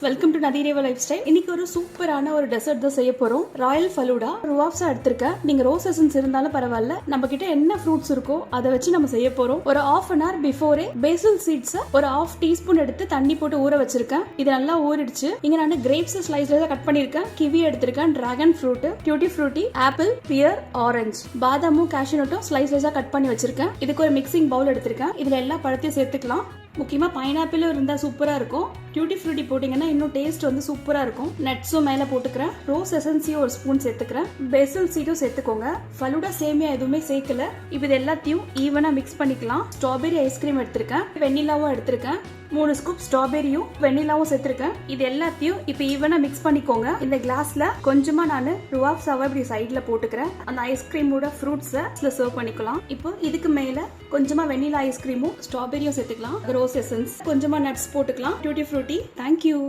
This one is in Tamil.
வெல்கம் டு நதிரேவா லைஃப் ஸ்டைல். இன்னைக்கு ஒரு சூப்பரான ஒரு டெசர்ட் தான் செய்ய போறோம். ராயல் ஃபலூடா ருவாப்ஸா எடுத்திருக்கேன். நீங்க ரோஸ் எசன்ஸ் இருந்தாலும் பரவாயில்ல, நம்ம கிட்ட என்ன ஃப்ரூட்ஸ் இருக்கோ அதை வச்சு நம்ம செய்ய போறோம். ஒரு ½ an hour before basil seeds ஒரு ½ டீஸ்பூன் எடுத்து தண்ணி போட்டு ஊற வச்சிருக்கேன். இது நல்லா ஊறிடுச்சு. இங்க நான் கிரேப்ஸ் ஸ்லைஸ்ல கட் பண்ணிருக்கேன். கிவி எடுத்திருக்கேன், dragon fruit, tutti frutti, apple, pear, orange, பாதாமும் கேஷ்யூநட்டும் ஸ்லைஸா கட் பண்ணி வச்சிருக்கேன். இதுக்கு ஒரு மிக்சிங் பவுல் எடுத்திருக்கேன். இதுல எல்லா பழத்தையும் சேர்த்துக்கலாம். முக்கியமா பைனாப்பிள் இருந்தா சூப்பரா இருக்கும். டியூட்டி ஃப்ரூட்டி போட்டீங்கன்னா இன்னும் டேஸ்ட் வந்து சூப்பரா இருக்கும். நட்ஸும் மேல போட்டுக்கிறேன். ரோஸ் எசன்ஸையும் ஒரு ஸ்பூன் சேர்த்துக்கிறேன். பேசில் சீடும் சேர்த்துக்கோங்க. ஃபலூடா சேமியா எதுவுமே சேர்க்கல. இப்போ இது எல்லாத்தையும் ஈவனா மிக்ஸ் பண்ணிக்கலாம். ஸ்ட்ராபெரி ஐஸ்கிரீம் எடுத்திருக்கேன், வெண்ணிலாவும் எடுத்திருக்கேன். 3 ஸ்கூப் ஸ்ட்ராபெரியும் வெண்ணிலாவும் சேர்த்திருக்கேன். இது எல்லாத்தையும் இப்போ ஈவனா மிக்ஸ் பண்ணிக்கோங்க. இந்த கிளாஸ்ல கொஞ்சமா நான் ருவாப்ஸாவை இப்படி சைட்ல போட்டுக்கிறேன். அந்த ஐஸ்கிரீமோட ஃப்ரூட்ஸை சர்வ் பண்ணிக்கலாம். இப்போ இதுக்கு மேல கொஞ்சமா வெண்ணிலா ஐஸ்கிரீமும் ஸ்ட்ராபெரியும் சேர்த்துக்கலாம். ரோஸ் எசன்ஸ், கொஞ்சமா நட்ஸ் போட்டுக்கலாம். Duty Frooti. தேங்க்யூ.